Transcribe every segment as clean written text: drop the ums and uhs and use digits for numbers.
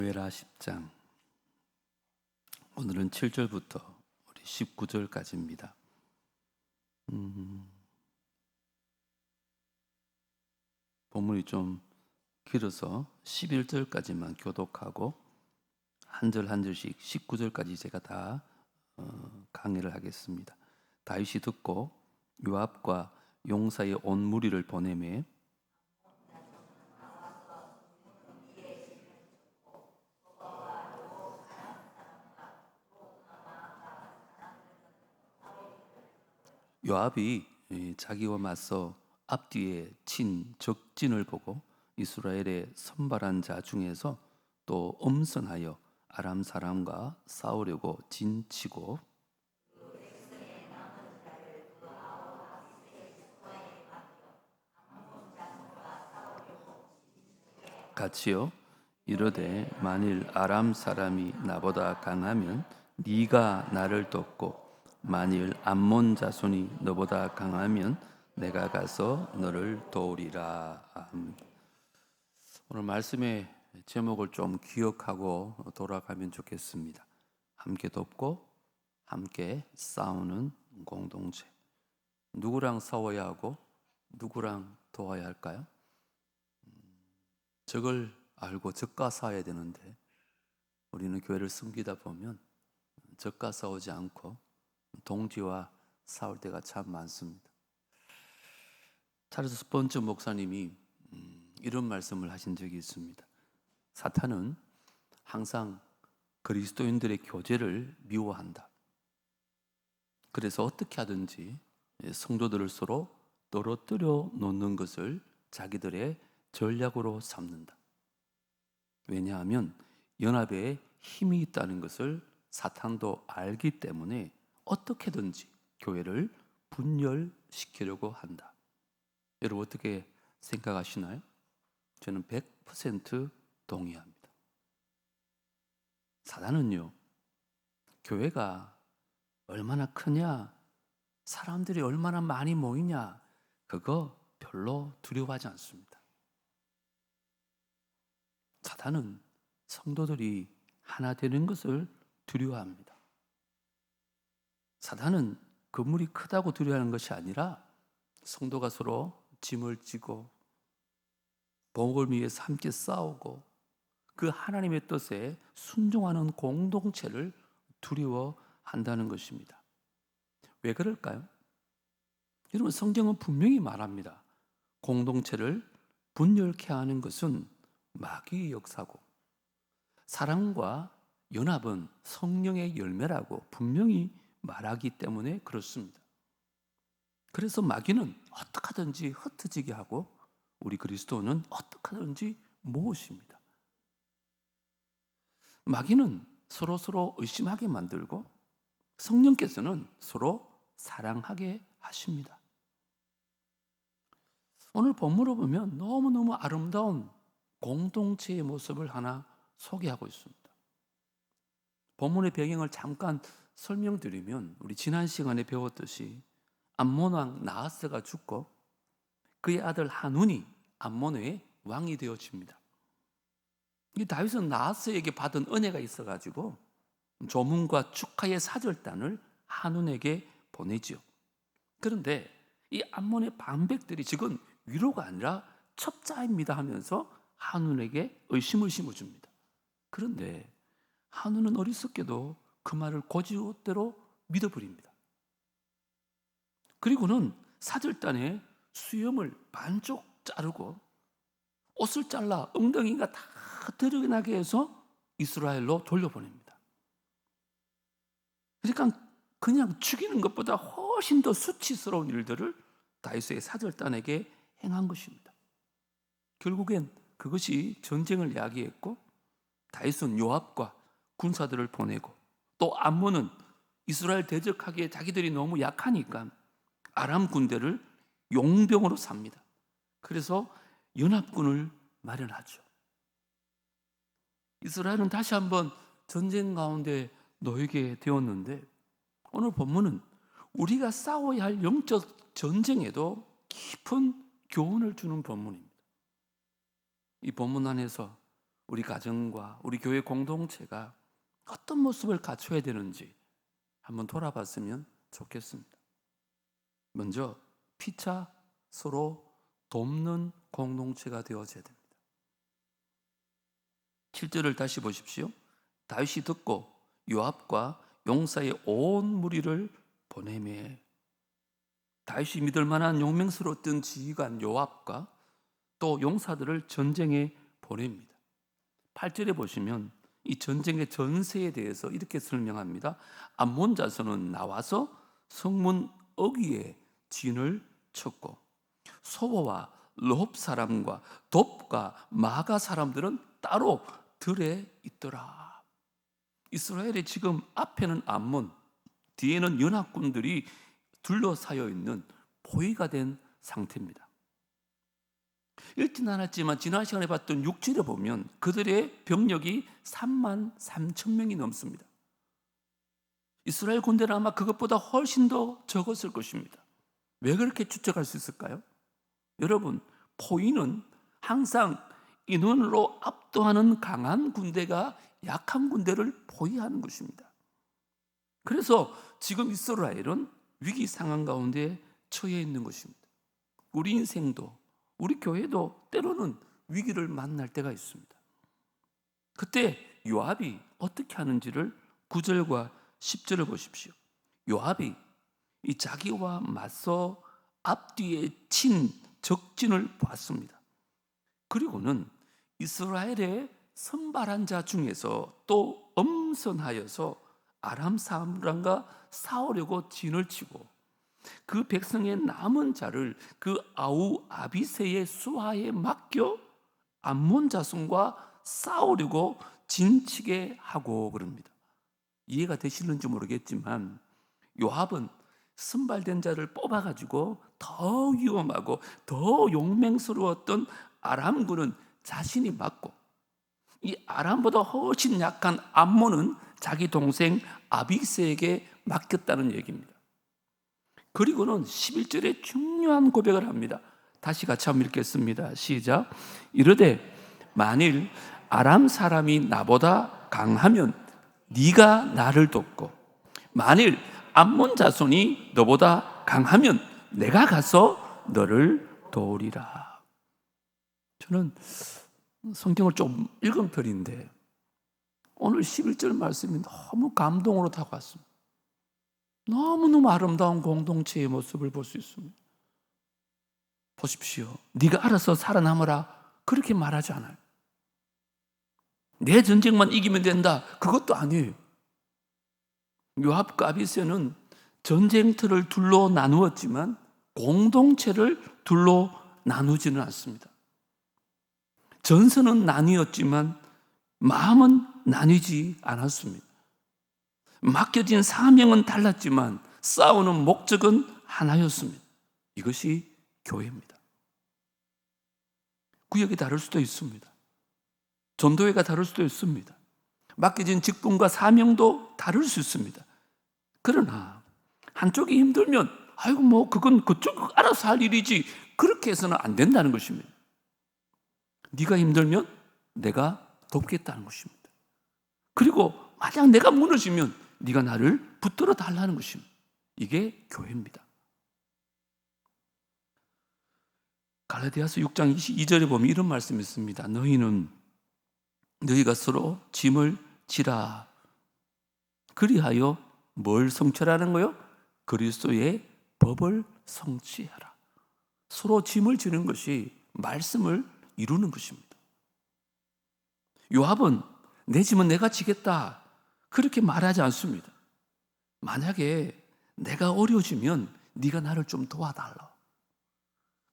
요엘하 10장 오늘은 7절부터 우리 19절까지입니다. 본문이 좀 길어서 11절까지만 교독하고 한 절 한 절씩 19절까지 제가 다 강의를 하겠습니다. 다윗이 듣고 요압과 용사의 온 무리를 보내매 요압이 자기와 맞서 앞뒤에 친 적진을 보고 이스라엘의 선발한 자 중에서 또 엄선하여 아람 사람과 싸우려고 진치고 같이요 이르되 만일 아람 사람이 나보다 강하면 네가 나를 돕고 만일 암몬 자손이 너보다 강하면 내가 가서 너를 도우리라. 오늘 말씀의 제목을 좀 기억하고 돌아가면 좋겠습니다. 함께 돕고 함께 싸우는 공동체. 누구랑 싸워야 하고 누구랑 도와야 할까요? 적을 알고 적과 싸워야 되는데 우리는 교회를 섬기다 보면 적과 싸우지 않고 동지와 싸울 때가 참 많습니다. 찰스 스펀지 목사님이 이런 말씀을 하신 적이 있습니다. 사탄은 항상 그리스도인들의 교제를 미워한다. 그래서 어떻게 하든지 성도들을 서로 떨어뜨려 놓는 것을 자기들의 전략으로 삼는다. 왜냐하면 연합에 힘이 있다는 것을 사탄도 알기 때문에 어떻게든지 교회를 분열시키려고 한다. 여러분 어떻게 생각하시나요? 저는 100% 동의합니다. 사단은요, 교회가 얼마나 크냐, 사람들이 얼마나 많이 모이냐, 그거 별로 두려워하지 않습니다. 사단은 성도들이 하나 되는 것을 두려워합니다. 사단은 건물이 크다고 두려워하는 것이 아니라 성도가 서로 짐을 지고 복을 위해서 함께 싸우고 그 하나님의 뜻에 순종하는 공동체를 두려워한다는 것입니다. 왜 그럴까요? 여러분 성경은 분명히 말합니다. 공동체를 분열케 하는 것은 마귀의 역사고 사랑과 연합은 성령의 열매라고 분명히 말하기 때문에 그렇습니다. 그래서 마귀는 어떻게 하든지 흩어지게 하고 우리 그리스도는 어떻게 하든지 모으십니다. 마귀는 서로 의심하게 만들고 성령께서는 서로 사랑하게 하십니다. 오늘 본문을 보면 너무너무 아름다운 공동체의 모습을 하나 소개하고 있습니다. 본문의 배경을 잠깐 설명드리면 우리 지난 시간에 배웠듯이 암몬 왕 나하스가 죽고 그의 아들 한운이 암몬의 왕이 되어집니다. 이 다윗은 나하스에게 받은 은혜가 있어가지고 조문과 축하의 사절단을 한운에게 보내지요. 그런데 이 암몬의 반백들이 지금 위로가 아니라 첩자입니다 하면서 한운에게 의심을 심어줍니다. 그런데 한운은 어리석게도 그 말을 곧이웃대로 믿어버립니다. 그리고는 사절단에 수염을 반쪽 자르고 옷을 잘라 엉덩이가 다 드러나게 해서 이스라엘로 돌려보냅니다. 그러니까 그냥 죽이는 것보다 훨씬 더 수치스러운 일들을 다윗의 사절단에게 행한 것입니다. 결국엔 그것이 전쟁을 야기했고 다윗은 요압과 군사들을 보내고 또 암몬은 이스라엘 대적하기에 자기들이 너무 약하니까 아람 군대를 용병으로 삽니다. 그래서 연합군을 마련하죠. 이스라엘은 다시 한번 전쟁 가운데 놓이게 되었는데 오늘 본문은 우리가 싸워야 할 영적 전쟁에도 깊은 교훈을 주는 본문입니다. 이 본문 안에서 우리 가정과 우리 교회 공동체가 어떤 모습을 갖춰야 되는지 한번 돌아봤으면 좋겠습니다. 먼저 피차 서로 돕는 공동체가 되어져야 됩니다. 7절을 다시 보십시오. 다윗이 듣고 요압과 용사의 온 무리를 보내매. 다윗이 믿을 만한 용맹스러웠던 지휘관 요압과 또 용사들을 전쟁에 보냅니다. 8절에 보시면 이 전쟁의 전세에 대해서 이렇게 설명합니다. 암몬 자손은 나와서 성문 어귀에 진을 쳤고 소보와 르홉 사람과 돕과 마가 사람들은 따로 들에 있더라. 이스라엘의 지금 앞에는 암몬, 뒤에는 연합군들이 둘러싸여 있는 포위가 된 상태입니다. 읽진 않았지만 지난 시간에 봤던 6절에 보면 그들의 병력이 3만 3천 명이 넘습니다. 이스라엘 군대는 아마 그것보다 훨씬 더 적었을 것입니다. 왜 그렇게 추측할 수 있을까요? 여러분, 포위는 항상 인원으로 압도하는 강한 군대가 약한 군대를 포위하는 것입니다. 그래서 지금 이스라엘은 위기 상황 가운데 처해 있는 것입니다. 우리 인생도 우리 교회도 때로는 위기를 만날 때가 있습니다. 그때 요압이 어떻게 하는지를 9절과 10절을 보십시오. 요압이 이 자기와 맞서 앞뒤에 친 적진을 봤습니다. 그리고는 이스라엘의 선발한 자 중에서 또 엄선하여서 아람 사람과 싸우려고 진을 치고 그 백성의 남은 자를 그 아우 아비새의 수하에 맡겨 암몬 자손과 싸우려고 진치게 하고 그럽니다. 이해가 되시는지 모르겠지만 요압은 선발된 자를 뽑아가지고 더 위험하고 더 용맹스러웠던 아람군은 자신이 맡고 이 아람보다 훨씬 약한 암몬은 자기 동생 아비새에게 맡겼다는 얘기입니다. 그리고는 11절에 중요한 고백을 합니다. 다시 같이 한번 읽겠습니다. 시작. 이르되 만일 아람 사람이 나보다 강하면 네가 나를 돕고 만일 암몬 자손이 너보다 강하면 내가 가서 너를 도우리라. 저는 성경을 좀 읽은 편인데 오늘 11절 말씀이 너무 감동으로 다가왔습니다. 너무너무 아름다운 공동체의 모습을 볼 수 있습니다. 보십시오. 네가 알아서 살아남아라 그렇게 말하지 않아요. 내 전쟁만 이기면 된다 그것도 아니에요. 요압과 아비새는 전쟁터를 둘로 나누었지만 공동체를 둘로 나누지는 않습니다. 전선은 나뉘었지만 마음은 나뉘지 않았습니다. 맡겨진 사명은 달랐지만 싸우는 목적은 하나였습니다. 이것이 교회입니다. 구역이 다를 수도 있습니다. 전도회가 다를 수도 있습니다. 맡겨진 직분과 사명도 다를 수 있습니다. 그러나 한쪽이 힘들면 아이고 뭐 그건 그쪽 알아서 할 일이지 그렇게 해서는 안 된다는 것입니다. 네가 힘들면 내가 돕겠다는 것입니다. 그리고 만약 내가 무너지면 네가 나를 붙들어 달라는 것입니다. 이게 교회입니다. 갈라디아서 6장 22절에 보면 이런 말씀이 있습니다. 너희가 서로 짐을 지라. 그리하여 뭘 성취하라는 거요? 그리스도의 법을 성취하라. 서로 짐을 지는 것이 말씀을 이루는 것입니다. 요압은 내 짐은 내가 지겠다 그렇게 말하지 않습니다. 만약에 내가 어려워지면 네가 나를 좀 도와달라.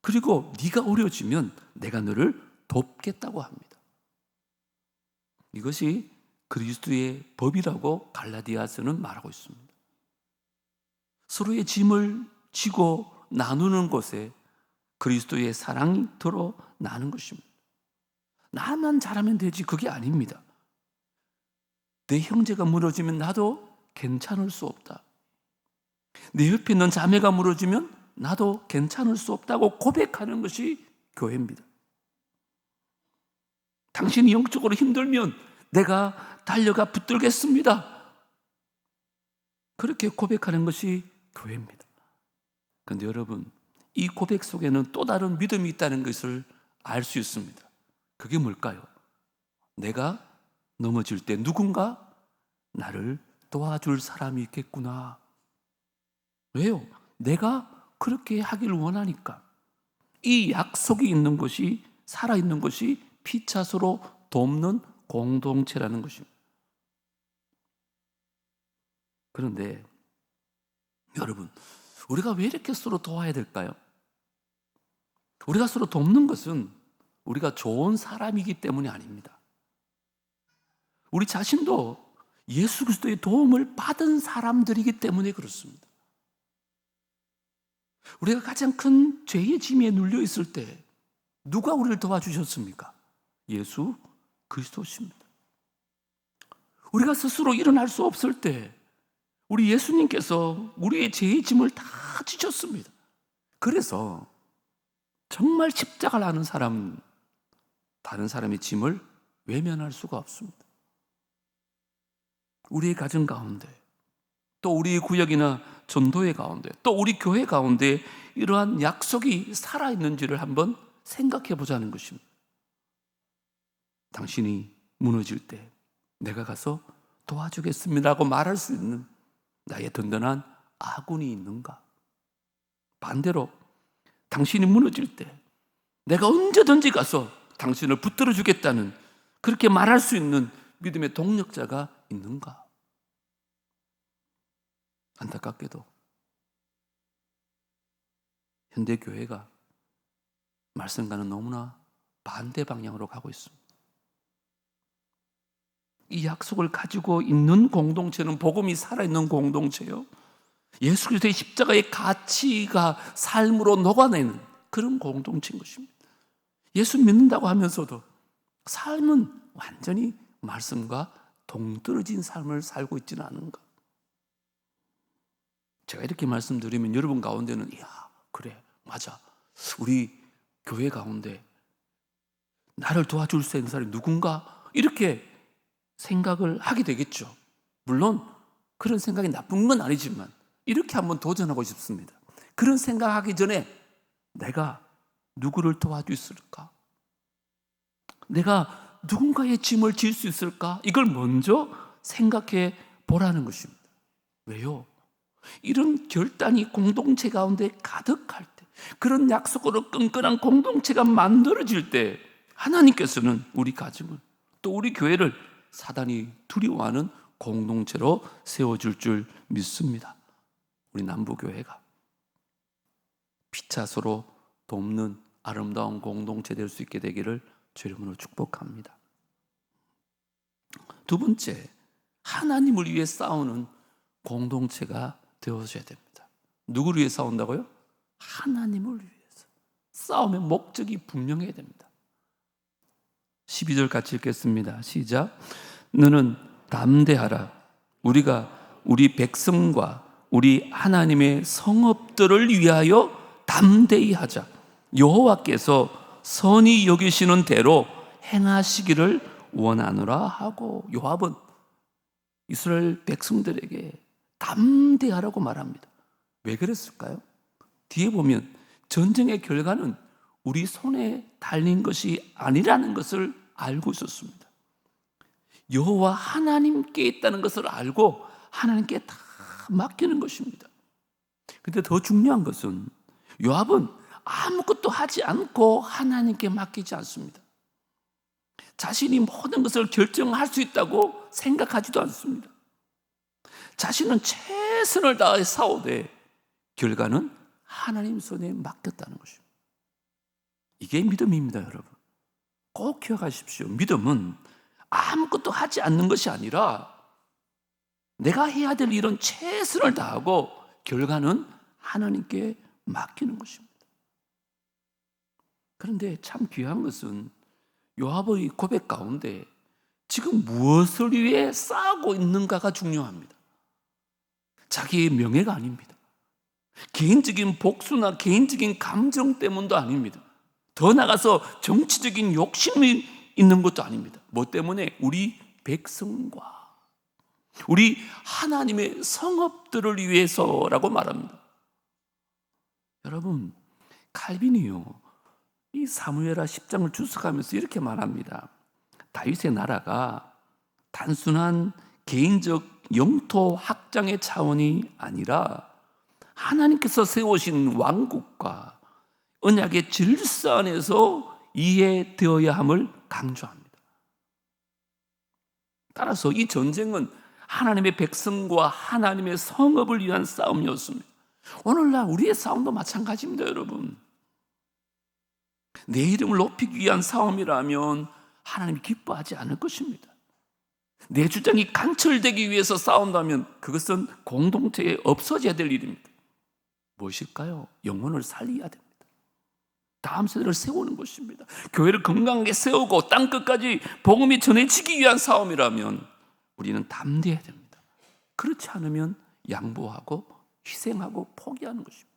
그리고 네가 어려워지면 내가 너를 돕겠다고 합니다. 이것이 그리스도의 법이라고 갈라디아서는 말하고 있습니다. 서로의 짐을 지고 나누는 것에 그리스도의 사랑이 드러나는 것입니다. 나만 잘하면 되지 그게 아닙니다. 내 형제가 무너지면 나도 괜찮을 수 없다. 내 옆에 있는 자매가 무너지면 나도 괜찮을 수 없다고 고백하는 것이 교회입니다. 당신이 영적으로 힘들면 내가 달려가 붙들겠습니다. 그렇게 고백하는 것이 교회입니다. 그런데 여러분, 이 고백 속에는 또 다른 믿음이 있다는 것을 알 수 있습니다. 그게 뭘까요? 내가 넘어질 때 누군가 나를 도와줄 사람이 있겠구나. 왜요? 내가 그렇게 하기를 원하니까. 이 약속이 있는 것이, 살아있는 것이 피차서로 돕는 공동체라는 것입니다. 그런데 여러분, 우리가 왜 이렇게 서로 도와야 될까요? 우리가 서로 돕는 것은 우리가 좋은 사람이기 때문이 아닙니다. 우리 자신도 예수 그리스도의 도움을 받은 사람들이기 때문에 그렇습니다. 우리가 가장 큰 죄의 짐에 눌려 있을 때 누가 우리를 도와주셨습니까? 예수 그리스도십니다. 우리가 스스로 일어날 수 없을 때 우리 예수님께서 우리의 죄의 짐을 다 지셨습니다. 그래서 정말 십자가를 아는 사람은 다른 사람의 짐을 외면할 수가 없습니다. 우리의 가정 가운데, 또 우리 구역이나 전도회 가운데, 또 우리 교회 가운데 이러한 약속이 살아있는지를 한번 생각해 보자는 것입니다. 당신이 무너질 때 내가 가서 도와주겠습니다라고 말할 수 있는 나의 든든한 아군이 있는가? 반대로 당신이 무너질 때 내가 언제든지 가서 당신을 붙들어 주겠다는, 그렇게 말할 수 있는 믿음의 동력자가 있는가? 안타깝게도 현대 교회가 말씀과는 너무나 반대 방향으로 가고 있습니다. 이 약속을 가지고 있는 공동체는 복음이 살아있는 공동체요, 예수 그리스도의 십자가의 가치가 삶으로 녹아내는 그런 공동체인 것입니다. 예수 믿는다고 하면서도 삶은 완전히 말씀과 동떨어진 삶을 살고 있지는 않은가? 제가 이렇게 말씀드리면 여러분 가운데는 그래, 맞아, 우리 교회 가운데 나를 도와줄 수 있는 사람이 누군가, 이렇게 생각을 하게 되겠죠. 물론 그런 생각이 나쁜 건 아니지만 이렇게 한번 도전하고 싶습니다. 그런 생각하기 전에 내가 누구를 도와줄 수 있을까? 내가 누군가의 짐을 질 수 있을까? 이걸 먼저 생각해 보라는 것입니다. 왜요? 이런 결단이 공동체 가운데 가득할 때, 그런 약속으로 끈끈한 공동체가 만들어질 때 하나님께서는 우리 가정을, 또 우리 교회를 사단이 두려워하는 공동체로 세워줄 줄 믿습니다. 우리 남부교회가 피차서로 돕는 아름다운 공동체 될 수 있게 되기를 주 이름으로 축복합니다. 두 번째, 하나님을 위해 싸우는 공동체가 되어줘야 됩니다. 누구를 위해 싸운다고요? 하나님을 위해서. 싸움의 목적이 분명해야 됩니다. 12절 같이 읽겠습니다. 시작. 너는 담대하라. 우리가 우리 백성과 우리 하나님의 성읍들을 위하여 담대히 하자. 여호와께서 선히 여기시는 대로 행하시기를 원하노라 하고, 요압은 이스라엘 백성들에게 담대하라고 말합니다. 왜 그랬을까요? 뒤에 보면 전쟁의 결과는 우리 손에 달린 것이 아니라는 것을 알고 있었습니다. 여호와 하나님께 있다는 것을 알고 하나님께 다 맡기는 것입니다. 그런데 더 중요한 것은 요압은 아무것도 하지 않고 하나님께 맡기지 않습니다. 자신이 모든 것을 결정할 수 있다고 생각하지도 않습니다. 자신은 최선을 다해 싸우되 결과는 하나님 손에 맡겼다는 것입니다. 이게 믿음입니다, 여러분. 꼭 기억하십시오. 믿음은 아무것도 하지 않는 것이 아니라 내가 해야 될 일은 최선을 다하고 결과는 하나님께 맡기는 것입니다. 그런데 참 귀한 것은 요압의 고백 가운데 지금 무엇을 위해 싸우고 있는가가 중요합니다. 자기의 명예가 아닙니다. 개인적인 복수나 개인적인 감정 때문도 아닙니다. 더 나아가서 정치적인 욕심이 있는 것도 아닙니다. 뭐 때문에? 우리 백성과 우리 하나님의 성읍들을 위해서라고 말합니다. 여러분, 칼빈이요, 이 사무엘하 10장을 주석하면서 이렇게 말합니다. 다윗의 나라가 단순한 개인적 영토 확장의 차원이 아니라 하나님께서 세우신 왕국과 언약의 질서 안에서 이해되어야 함을 강조합니다. 따라서 이 전쟁은 하나님의 백성과 하나님의 성읍을 위한 싸움이었습니다. 오늘날 우리의 싸움도 마찬가지입니다, 여러분. 내 이름을 높이기 위한 싸움이라면 하나님이 기뻐하지 않을 것입니다. 내 주장이 관철되기 위해서 싸운다면 그것은 공동체에 없어져야 될 일입니다. 무엇일까요? 영혼을 살려야 됩니다. 다음 세대를 세우는 것입니다. 교회를 건강하게 세우고 땅끝까지 복음이 전해지기 위한 싸움이라면 우리는 담대해야 됩니다. 그렇지 않으면 양보하고 희생하고 포기하는 것입니다.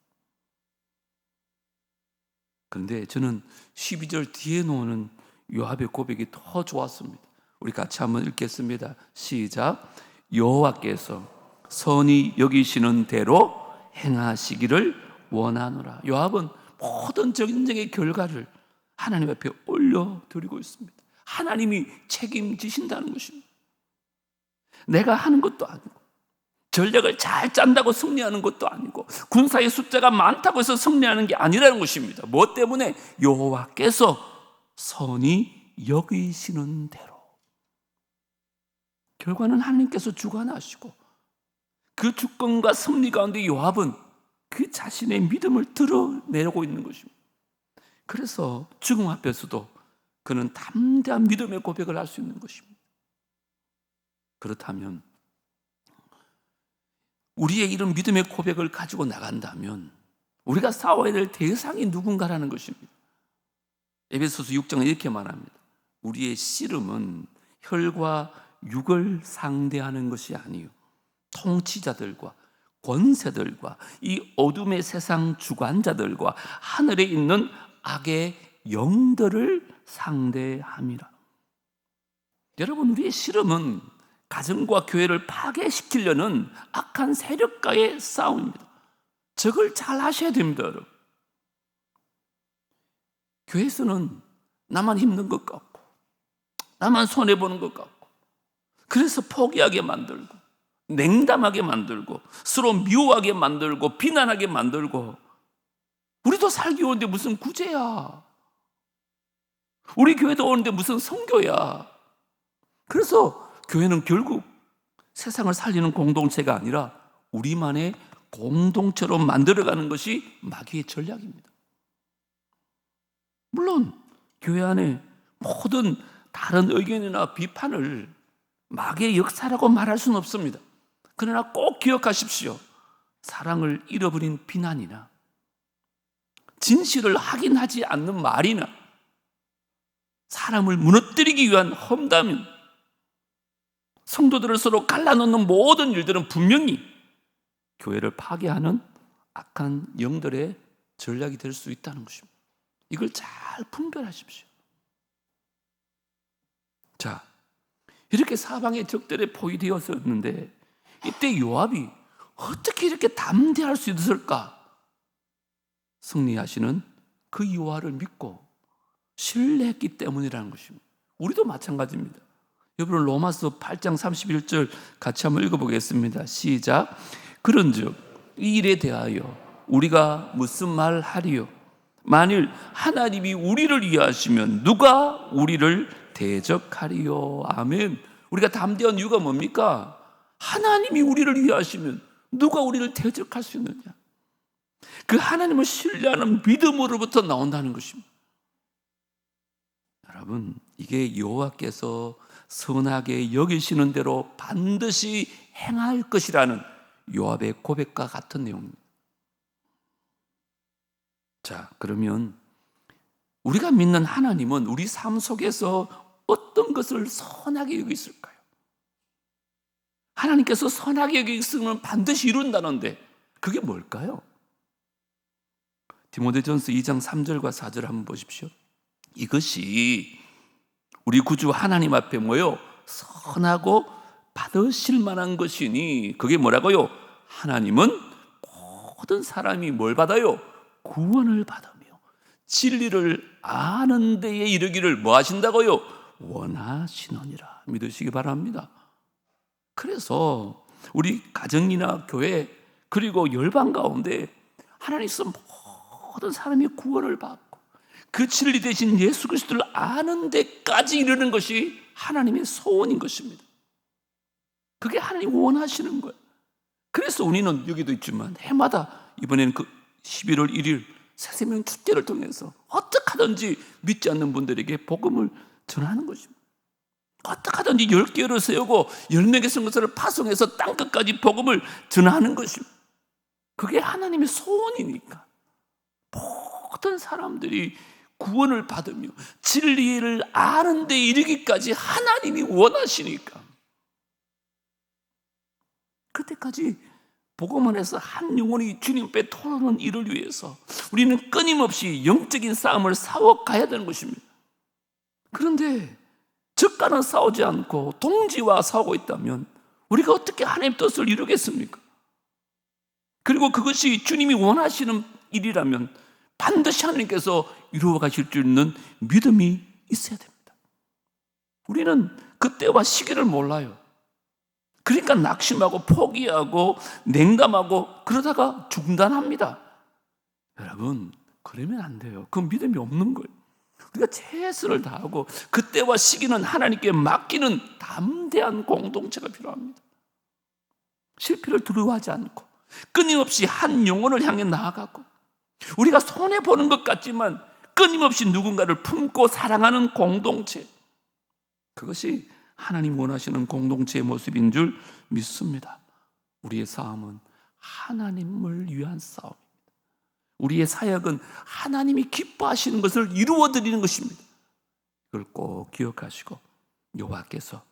그런데 저는 12절 뒤에 놓는 요압의 고백이 더 좋았습니다. 우리 같이 한번 읽겠습니다. 시작. 여호와께서 선히 여기시는 대로 행하시기를 원하노라. 요압은 모든 전쟁의 결과를 하나님 앞에 올려드리고 있습니다. 하나님이 책임지신다는 것입니다. 내가 하는 것도 아니고, 전략을 잘 짠다고 승리하는 것도 아니고, 군사의 숫자가 많다고 해서 승리하는 게 아니라는 것입니다. 뭐 때문에? 여호와께서 선히 여기시는 대로. 결과는 하나님께서 주관하시고 그 주권과 승리 가운데 요압은 그 자신의 믿음을 드러내고 있는 것입니다. 그래서 죽음 앞에서도 그는 담대한 믿음의 고백을 할 수 있는 것입니다. 그렇다면 우리의 이런 믿음의 고백을 가지고 나간다면 우리가 싸워야 될 대상이 누군가라는 것입니다. 에베소서 6장은 이렇게 말합니다. 우리의 씨름은 혈과 육을 상대하는 것이 아니요 통치자들과 권세들과 이 어둠의 세상 주관자들과 하늘에 있는 악의 영들을 상대함이라. 여러분, 우리의 씨름은 가정과 교회를 파괴시키려는 악한 세력과의 싸움입니다. 적을 잘 아셔야 됩니다, 여러분. 교회에서는 나만 힘든 것 같고 나만 손해보는 것 같고 그래서 포기하게 만들고 냉담하게 만들고 서로 미워하게 만들고 비난하게 만들고 우리도 살기 오는데 무슨 구제야. 우리 교회도 오는데 무슨 선교야. 그래서 교회는 결국 세상을 살리는 공동체가 아니라 우리만의 공동체로 만들어가는 것이 마귀의 전략입니다. 물론 교회 안에 모든 다른 의견이나 비판을 마귀의 역사라고 말할 수는 없습니다. 그러나 꼭 기억하십시오. 사랑을 잃어버린 비난이나 진실을 확인하지 않는 말이나 사람을 무너뜨리기 위한 험담, 성도들을 서로 갈라놓는 모든 일들은 분명히 교회를 파괴하는 악한 영들의 전략이 될 수 있다는 것입니다. 이걸 잘 분별하십시오. 자, 이렇게 사방의 적들에 포위되었었는데 이때 요압이 어떻게 이렇게 담대할 수 있었을까? 승리하시는 그 여호와를 믿고 신뢰했기 때문이라는 것입니다. 우리도 마찬가지입니다. 여러분, 로마서 8장 31절 같이 한번 읽어보겠습니다. 시작. 그런즉 이 일에 대하여 우리가 무슨 말 하리요? 만일 하나님이 우리를 위하시면 누가 우리를 대적하리요? 아멘. 우리가 담대한 이유가 뭡니까? 하나님이 우리를 위하시면 누가 우리를 대적할 수 있느냐? 그 하나님을 신뢰하는 믿음으로부터 나온다는 것입니다. 여러분, 이게 여호와께서 선하게 여기시는 대로 반드시 행할 것이라는 요압의 고백과 같은 내용입니다. 자, 그러면 우리가 믿는 하나님은 우리 삶 속에서 어떤 것을 선하게 여기 있을까요? 하나님께서 선하게 여기 있으면 반드시 이룬다는데 그게 뭘까요? 디모데전서 2장 3절과 4절 한번 보십시오. 이것이 우리 구주 하나님 앞에 뭐요? 선하고 받으실 만한 것이니, 그게 뭐라고요? 하나님은 모든 사람이 뭘 받아요? 구원을 받으며 진리를 아는 데에 이르기를 뭐 하신다고요? 원하시느니라 믿으시기 바랍니다. 그래서 우리 가정이나 교회 그리고 열방 가운데 하나님께서 모든 사람이 구원을 받고 그 진리 대신 예수 그리스도를 아는 데까지 이르는 것이 하나님의 소원인 것입니다. 그게 하나님 원하시는 거예요. 그래서 우리는 여기도 있지만 해마다 이번에는 그 11월 1일 새생명 축제를 통해서 어떻게 하든지 믿지 않는 분들에게 복음을 전하는 것입니다. 어떻게 하든지 10개를 세우고 10명의 선교사를 파송해서 땅끝까지 복음을 전하는 것입니다. 그게 하나님의 소원이니까 모든 사람들이 구원을 받으며 진리를 아는 데 이르기까지 하나님이 원하시니까 그때까지 복음 안에서 한 영혼이 주님 앞에 토하는 일을 위해서 우리는 끊임없이 영적인 싸움을 싸워가야 되는 것입니다. 그런데 적과는 싸우지 않고 동지와 싸우고 있다면 우리가 어떻게 하나님의 뜻을 이루겠습니까? 그리고 그것이 주님이 원하시는 일이라면 반드시 하나님께서 이루어 가실 줄 있는 믿음이 있어야 됩니다. 우리는 그때와 시기를 몰라요. 그러니까 낙심하고 포기하고 냉담하고 그러다가 중단합니다. 여러분, 그러면 안 돼요. 그건 믿음이 없는 거예요. 우리가 최선을 다하고 그때와 시기는 하나님께 맡기는 담대한 공동체가 필요합니다. 실패를 두려워하지 않고 끊임없이 한 영혼을 향해 나아가고 우리가 손해보는 것 같지만 끊임없이 누군가를 품고 사랑하는 공동체, 그것이 하나님 원하시는 공동체의 모습인 줄 믿습니다. 우리의 싸움은 하나님을 위한 싸움입니다. 우리의 사역은 하나님이 기뻐하시는 것을 이루어드리는 것입니다. 그걸 꼭 기억하시고 여호와께서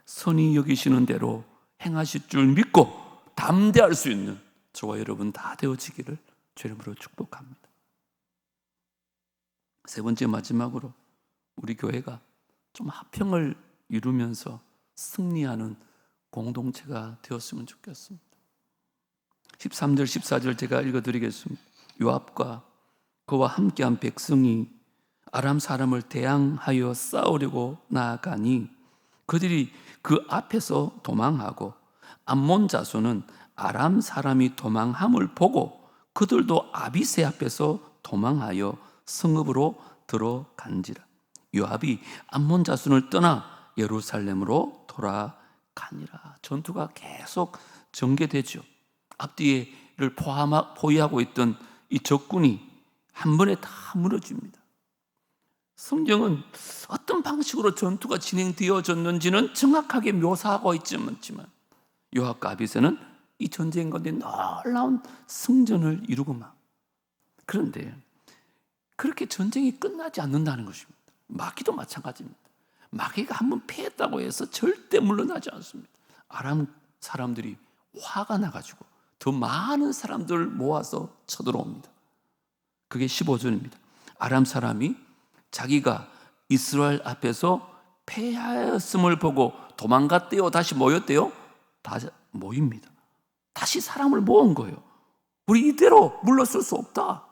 선히 여기시는 대로 행하실 줄 믿고 담대할 수 있는 저와 여러분 다 되어지기를 주님으로 축복합니다. 세 번째, 마지막으로 우리 교회가 좀 화평을 이루면서 승리하는 공동체가 되었으면 좋겠습니다. 13절 14절 제가 읽어드리겠습니다. 요압과 그와 함께한 백성이 아람 사람을 대항하여 싸우려고 나아가니 그들이 그 앞에서 도망하고 암몬 자손은 아람 사람이 도망함을 보고 그들도 아비새 앞에서 도망하여 성읍으로 들어간지라. 요압이 암몬 자손을 떠나 예루살렘으로 돌아가니라. 전투가 계속 전개되죠. 앞뒤를 포위하고 있던 이 적군이 한 번에 다 무너집니다. 성경은 어떤 방식으로 전투가 진행되어졌는지는 정확하게 묘사하고 있지만 요압과 아비새는 이 전쟁 가운데 놀라운 승전을 이루고 막. 그런데 그렇게 전쟁이 끝나지 않는다는 것입니다. 마귀도 마찬가지입니다. 마귀가 한번 패했다고 해서 절대 물러나지 않습니다. 아람 사람들이 화가 나가지고 더 많은 사람들을 모아서 쳐들어옵니다. 그게 15절입니다. 아람 사람이 자기가 이스라엘 앞에서 패하였음을 보고 도망갔대요. 다시 모였대요. 다시 모입니다. 다시 사람을 모은 거예요. 우리 이대로 물러설 수 없다.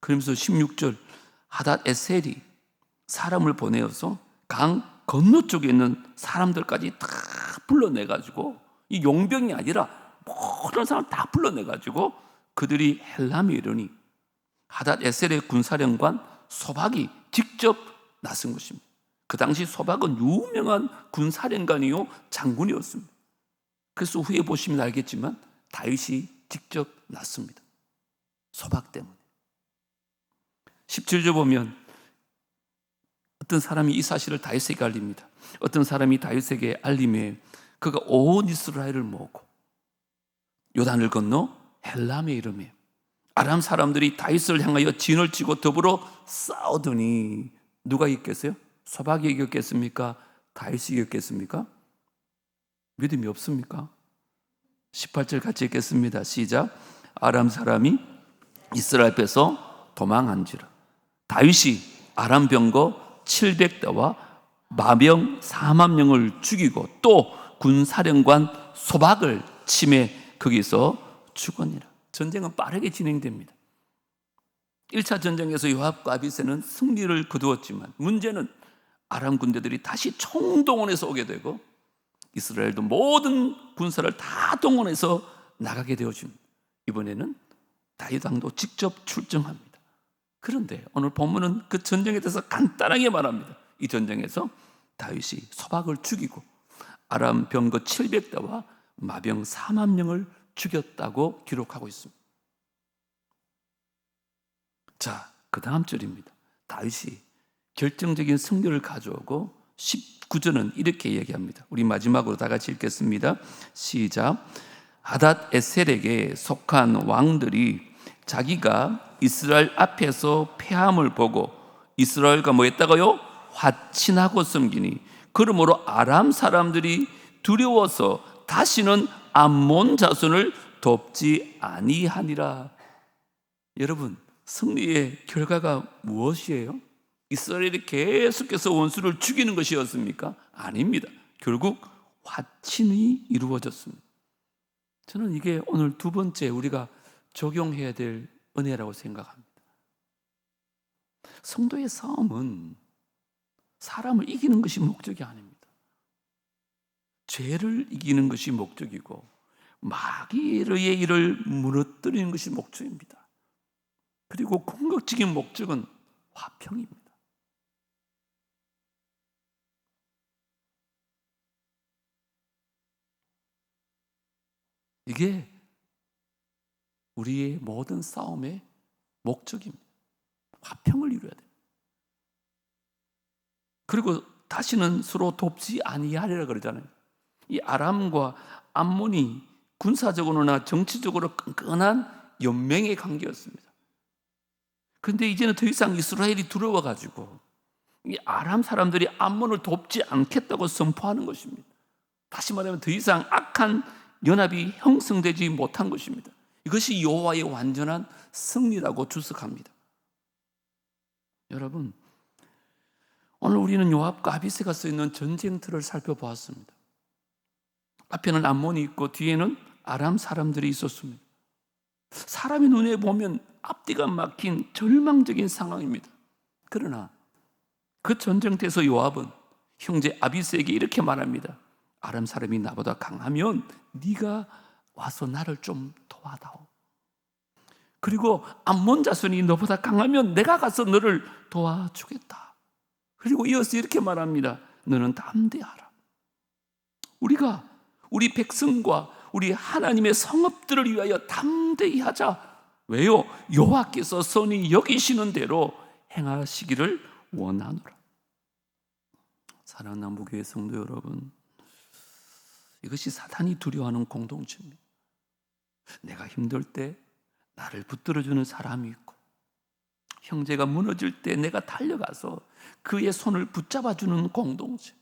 그러면서 16절 하닷 에셀이 사람을 보내어서 강 건너쪽에 있는 사람들까지 다 불러내가지고 이 용병이 아니라 모든 사람 다 불러내가지고 그들이 헬람에 이르니 하닷 에셀의 군사령관 소박이 직접 나선 것입니다. 그 당시 소박은 유명한 군사령관이요 장군이었습니다. 그래서 후에 보시면 알겠지만 다윗이 직접 났습니다. 소박 때문에. 17절 보면 어떤 사람이 이 사실을 다윗에게 알립니다. 어떤 사람이 다윗에게 알림에 그가 온 이스라엘을 모으고 요단을 건너 헬람에 이르매 아람 사람들이 다윗을 향하여 진을 치고 더불어 싸우더니 누가 이겼겠어요? 소박이 이겼겠습니까? 다윗이 이겼겠습니까? 믿음이 없습니까? 18절 같이 읽겠습니다. 시작. 아람 사람이 이스라엘 앞에서 도망한지라. 다윗이 아람 병거 700대와 마병 4만 명을 죽이고 또 군사령관 소박을 치매 거기서 죽었니라. 전쟁은 빠르게 진행됩니다. 1차 전쟁에서 요압과 아비새는 승리를 거두었지만 문제는 아람 군대들이 다시 총동원해서 오게 되고 이스라엘도 모든 군사를 다 동원해서 나가게 되어집니다. 이번에는 다윗 왕도 직접 출정합니다. 그런데 오늘 본문은 그 전쟁에 대해서 간단하게 말합니다. 이 전쟁에서 다윗이 소박을 죽이고 아람 병거 700대와 마병 4만 명을 죽였다고 기록하고 있습니다. 자, 그 다음 절입니다. 다윗이 결정적인 승리를 가져오고 19절은 이렇게 얘기합니다. 우리 마지막으로 다 같이 읽겠습니다. 시작. 하닷 에셀에게 속한 왕들이 자기가 이스라엘 앞에서 패함을 보고 이스라엘과 뭐 했다고요? 화친하고 섬기니 그러므로 아람 사람들이 두려워서 다시는 암몬 자손을 돕지 아니하니라. 여러분, 승리의 결과가 무엇이에요? 이스라엘이 계속해서 원수를 죽이는 것이었습니까? 아닙니다. 결국 화친이 이루어졌습니다. 저는 이게 오늘 두 번째 우리가 적용해야 될 은혜라고 생각합니다. 성도의 싸움은 사람을 이기는 것이 목적이 아닙니다. 죄를 이기는 것이 목적이고 마귀의 일을 무너뜨리는 것이 목적입니다. 그리고 궁극적인 목적은 화평입니다. 이게 우리의 모든 싸움의 목적입니다. 화평을 이루어야 돼요. 그리고 다시는 서로 돕지 아니하리라 그러잖아요. 이 아람과 암몬이 군사적으로나 정치적으로 끈끈한 연맹의 관계였습니다. 그런데 이제는 더 이상 이스라엘이 두려워가지고 이 아람 사람들이 암몬을 돕지 않겠다고 선포하는 것입니다. 다시 말하면 더 이상 악한 연합이 형성되지 못한 것입니다. 이것이 여호와의 완전한 승리라고 주석합니다. 여러분, 오늘 우리는 요압과 아비새가 쓰여있는 전쟁터를 살펴보았습니다. 앞에는 암몬이 있고 뒤에는 아람 사람들이 있었습니다. 사람의 눈에 보면 앞뒤가 막힌 절망적인 상황입니다. 그러나 그 전쟁터에서 요압은 형제 아비새에게 이렇게 말합니다. 아람 사람이 나보다 강하면 네가 와서 나를 좀 도와다오. 그리고 암몬 자손이 너보다 강하면 내가 가서 너를 도와주겠다. 그리고 이어서 이렇게 말합니다. 너는 담대하라. 우리가 우리 백성과 우리 하나님의 성읍들을 위하여 담대히 하자. 왜요? 여호와께서 선히 여기시는 대로 행하시기를 원하노라. 사랑하는 남부교회 성도 여러분, 이것이 사탄이 두려워하는 공동체입니다. 내가 힘들 때 나를 붙들어주는 사람이 있고, 형제가 무너질 때 내가 달려가서 그의 손을 붙잡아주는 공동체,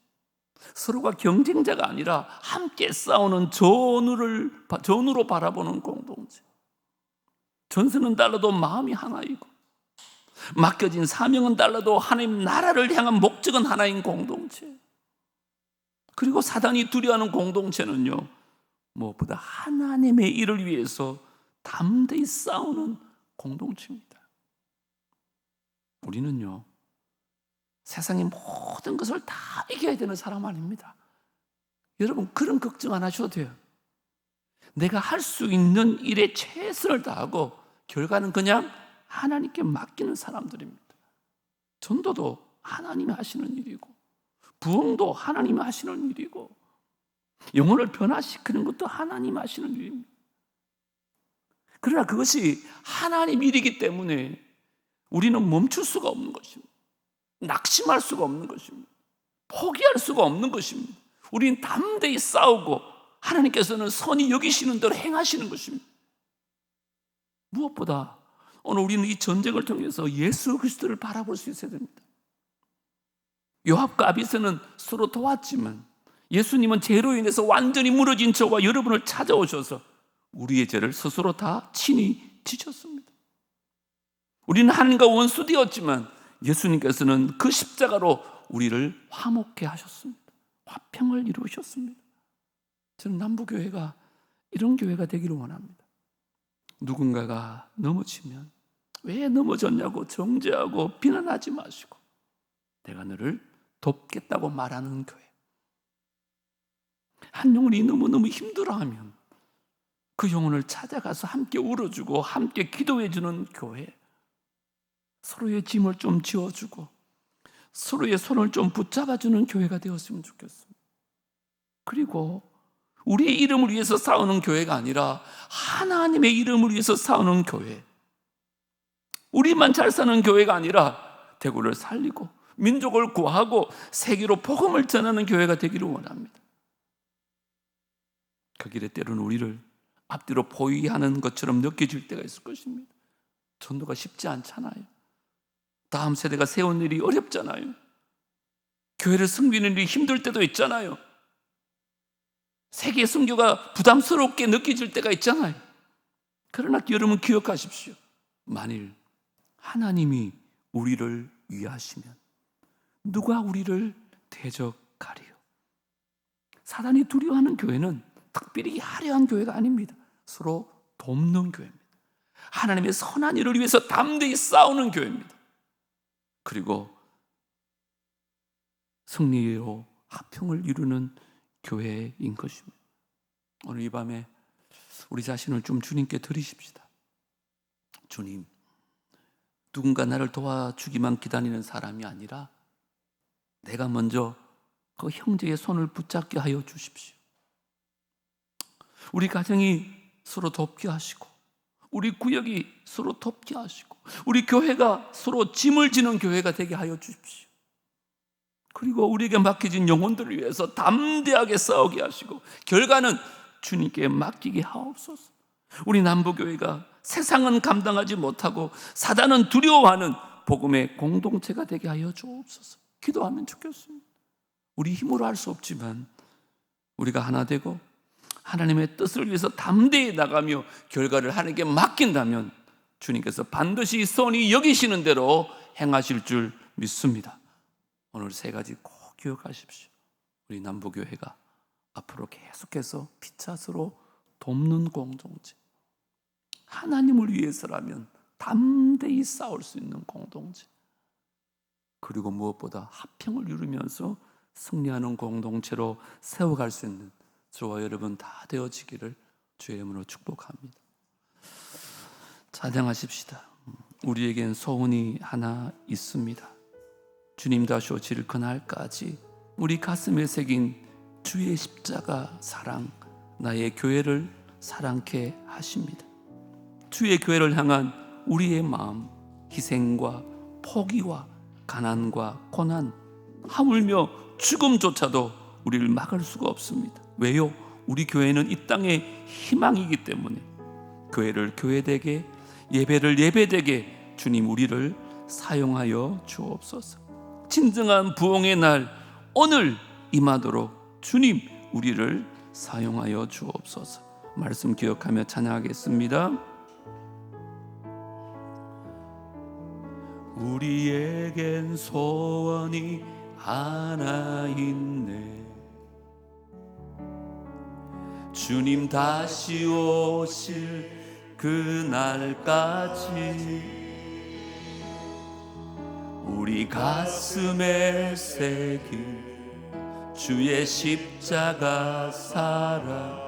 서로가 경쟁자가 아니라 함께 싸우는 전우로 바라보는 공동체, 전선은 달라도 마음이 하나이고 맡겨진 사명은 달라도 하나님 나라를 향한 목적은 하나인 공동체, 그리고 사단이 두려워하는 공동체는요, 무엇보다 하나님의 일을 위해서 담대히 싸우는 공동체입니다. 우리는요, 세상의 모든 것을 다 이겨야 되는 사람 아닙니다. 여러분, 그런 걱정 안 하셔도 돼요. 내가 할 수 있는 일에 최선을 다하고 결과는 그냥 하나님께 맡기는 사람들입니다. 전도도 하나님이 하시는 일이고, 부흥도 하나님이 하시는 일이고, 영혼을 변화시키는 것도 하나님이 하시는 일입니다. 그러나 그것이 하나님 일이기 때문에 우리는 멈출 수가 없는 것입니다. 낙심할 수가 없는 것입니다. 포기할 수가 없는 것입니다. 우리는 담대히 싸우고 하나님께서는 선히 여기시는 대로 행하시는 것입니다. 무엇보다 오늘 우리는 이 전쟁을 통해서 예수 그리스도를 바라볼 수 있어야 됩니다. 요압과 아비새는 서로 도왔지만 예수님은 죄로 인해서 완전히 무너진 저와 여러분을 찾아오셔서 우리의 죄를 스스로 다 친히 지셨습니다. 우리는 하나님과 원수되었지만 예수님께서는 그 십자가로 우리를 화목해 하셨습니다. 화평을 이루셨습니다. 저는 남부교회가 이런 교회가 되기를 원합니다. 누군가가 넘어지면 왜 넘어졌냐고 정죄하고 비난하지 마시고 내가 너를 돕겠다고 말하는 교회. 한 영혼이 너무너무 힘들어하면 그 영혼을 찾아가서 함께 울어주고 함께 기도해주는 교회. 서로의 짐을 좀 지어주고 서로의 손을 좀 붙잡아주는 교회가 되었으면 좋겠습니다. 그리고 우리의 이름을 위해서 싸우는 교회가 아니라 하나님의 이름을 위해서 싸우는 교회. 우리만 잘 사는 교회가 아니라 대구를 살리고 민족을 구하고 세계로 복음을 전하는 교회가 되기를 원합니다. 그 길에 때로는 우리를 앞뒤로 포위하는 것처럼 느껴질 때가 있을 것입니다. 전도가 쉽지 않잖아요. 다음 세대가 세운 일이 어렵잖아요. 교회를 섬기는 일이 힘들 때도 있잖아요. 세계 선교가 부담스럽게 느껴질 때가 있잖아요. 그러나 여러분 기억하십시오. 만일 하나님이 우리를 위하시면 누가 우리를 대적하리요? 사단이 두려워하는 교회는 특별히 화려한 교회가 아닙니다. 서로 돕는 교회입니다. 하나님의 선한 일을 위해서 담대히 싸우는 교회입니다. 그리고 승리로 화평을 이루는 교회인 것입니다. 오늘 이 밤에 우리 자신을 좀 주님께 드리십시다. 주님, 누군가 나를 도와주기만 기다리는 사람이 아니라 내가 먼저 그 형제의 손을 붙잡게 하여 주십시오. 우리 가정이 서로 돕게 하시고 우리 구역이 서로 돕게 하시고 우리 교회가 서로 짐을 지는 교회가 되게 하여 주십시오. 그리고 우리에게 맡겨진 영혼들을 위해서 담대하게 싸우게 하시고 결과는 주님께 맡기게 하옵소서. 우리 남부교회가 세상은 감당하지 못하고 사단은 두려워하는 복음의 공동체가 되게 하여 주옵소서. 기도하면 좋겠습니다. 우리 힘으로 할 수 없지만 우리가 하나 되고 하나님의 뜻을 위해서 담대히 나가며 결과를 하나님께 맡긴다면 주님께서 반드시 선히 여기시는 대로 행하실 줄 믿습니다. 오늘 세 가지 꼭 기억하십시오. 우리 남부교회가 앞으로 계속해서 피차서로 돕는 공동체, 하나님을 위해서라면 담대히 싸울 수 있는 공동체, 그리고 무엇보다 화평을 이루면서 승리하는 공동체로 세워갈 수 있는 저와 여러분 다 되어지기를 주의 이름으로 축복합니다. 찬양하십시다. 우리에겐 소원이 하나 있습니다. 주님 다시 오실 그날까지 우리 가슴에 새긴 주의 십자가 사랑, 나의 교회를 사랑케 하십니다. 주의 교회를 향한 우리의 마음, 희생과 포기와 가난과 고난, 하물며 죽음조차도 우리를 막을 수가 없습니다. 왜요? 우리 교회는 이 땅의 희망이기 때문에 교회를 교회되게, 예배를 예배되게 주님 우리를 사용하여 주옵소서. 진정한 부흥의 날 오늘 임하도록 주님 우리를 사용하여 주옵소서. 말씀 기억하며 찬양하겠습니다. 우리에겐 소원이 하나 있네. 주님 다시 오실 그날까지 우리 가슴에 새길 주의 십자가 사랑,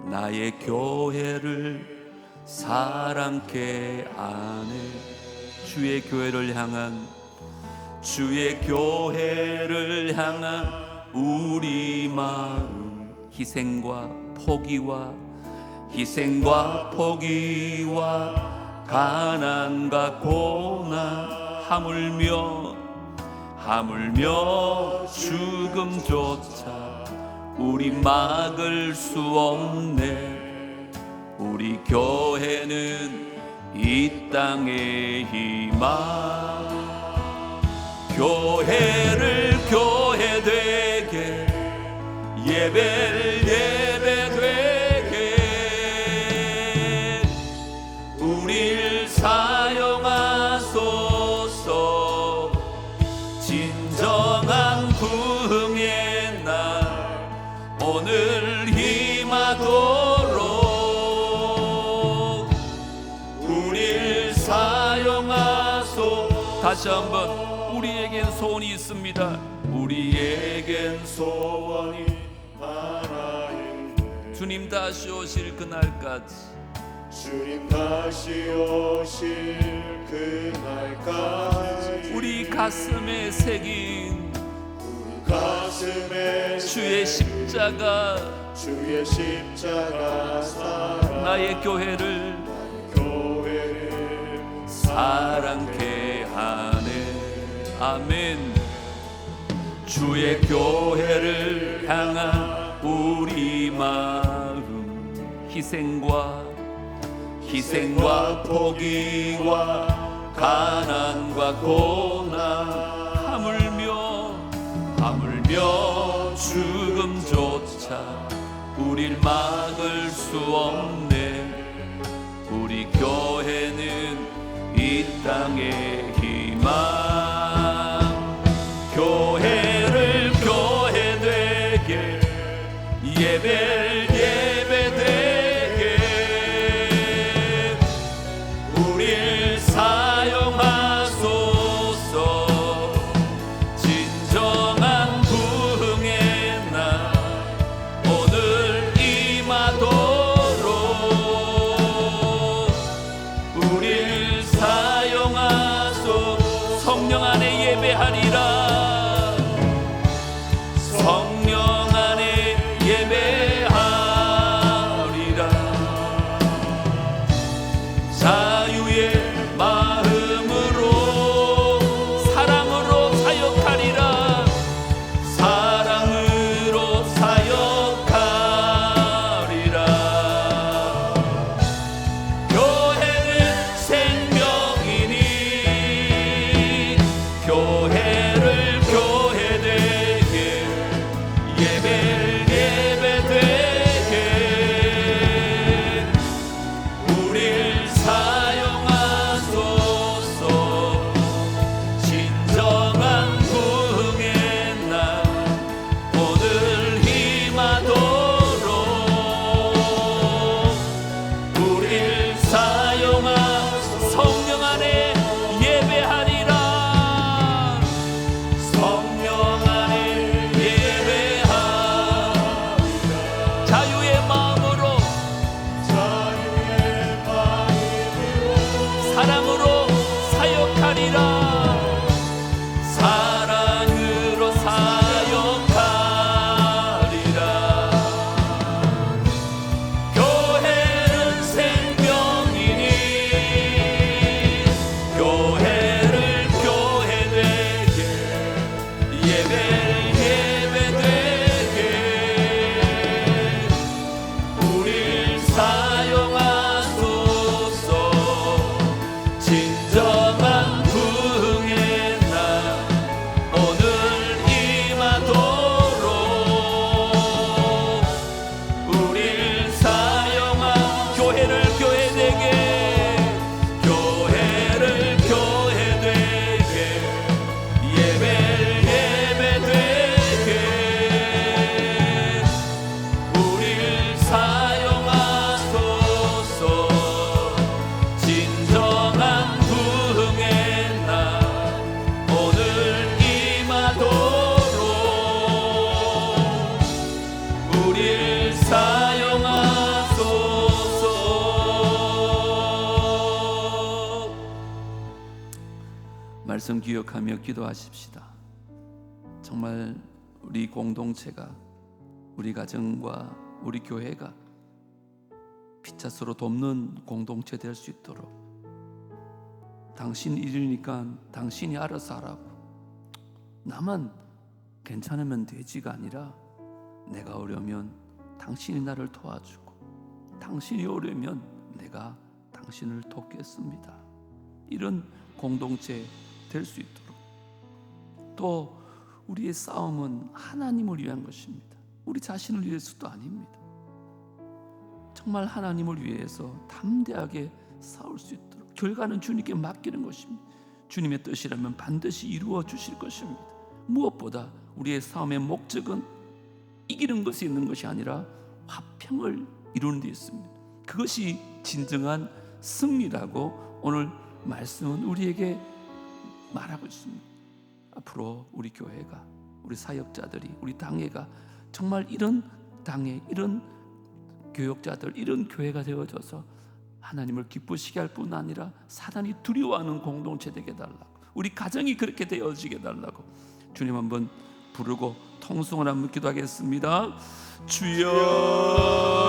나의 교회를 사랑케 하네. 주의 교회를 향한 우리 마음, 희생과 포기와 가난과 고난, 하물며 죽음조차 우리 막을 수 없네. 우리 교회는 이 땅의 희망, 교회를 교회되게, 예배를 예배되게 우릴 사용하소서. 진정 오늘 임하도록 우리를 사용하소. 다시 한번, 우리에겐 소원이 있습니다. 우리에겐 소원이 하나 있네. 주님 다시 오실 그날까지, 주님 다시 오실 그날까지 우리 가슴에 새긴 가슴에 주의 십자가, 주의 십자가 사랑 나의 교회를 사랑케 하네. 아멘. 주의 교회를 향한 우리 마음, 희생과 포기와 가난과 고난, 하물며 죽음조차 우릴 막을 수 없네. 우리 교회는 이 땅의 희망. 교회를 교회되게, 예배를 예배되게, 우릴 사용하소서. 진정한 부흥의 날 오늘 임하도록 우릴 사용하소. 성령 안에 예배하리라. 성령 안에 예배하리라. 자유의 마음으로 사랑으로 사역하리라. 사랑으로 사역하리라. 교회는 생명이니 교회를 교회되게, 예배를 예배되게, 우릴 사용하소서. 진정한 부흥의 날 오늘 임하도록 우릴 사용하소서. 성령 안에 예배하리라. 성령 안에 예배하리라. 자유의 마음으로 사랑으로 사역하리라. 사랑으로 사역하리라. 교회는 생명이니 교회를 교회되게, 예배를 예배되게, 우릴 사용하소서. 진정한 부흥의 날 오늘 임하도록 우릴 사용하. 교회를 교회되게, 교회를 교회되게, 예배를 예배되게, 우릴 사용하소서. 진정한 부흥의 날 오늘 임하도록 우릴 사용하소서. 말씀 기억하며 기도하십시다. 정말 우리 공동체가, 우리 가정과 우리 교회가 피차스로 돕는 공동체 될 수 있도록, 당신 일이니까 당신이 알아서 하라고, 나만 괜찮으면 되지가 아니라 내가 어려면 당신이 나를 도와주고, 당신이 어려면 내가 당신을 돕겠습니다. 이런 공동체 될 수 있도록. 또 우리의 싸움은 하나님을 위한 것입니다. 우리 자신을 위해서도 아닙니다. 정말 하나님을 위해서 담대하게 싸울 수 있도록 결과는 주님께 맡기는 것입니다. 주님의 뜻이라면 반드시 이루어 주실 것입니다. 무엇보다 우리의 싸움의 목적은 이기는 것이 있는 것이 아니라 화평을 이루는 데 있습니다. 그것이 진정한 승리라고 오늘 말씀은 우리에게 말하고 있습니다. 앞으로 우리 교회가, 우리 사역자들이, 우리 당회가 정말 이런 당회, 이런 교역자들, 이런 교회가 되어져서 하나님을 기쁘시게 할 뿐 아니라 사단이 두려워하는 공동체 되게 달라고, 우리 가정이 그렇게 되어지게 달라고 주님 한번 부르고 통성을 한번 기도하겠습니다. 주여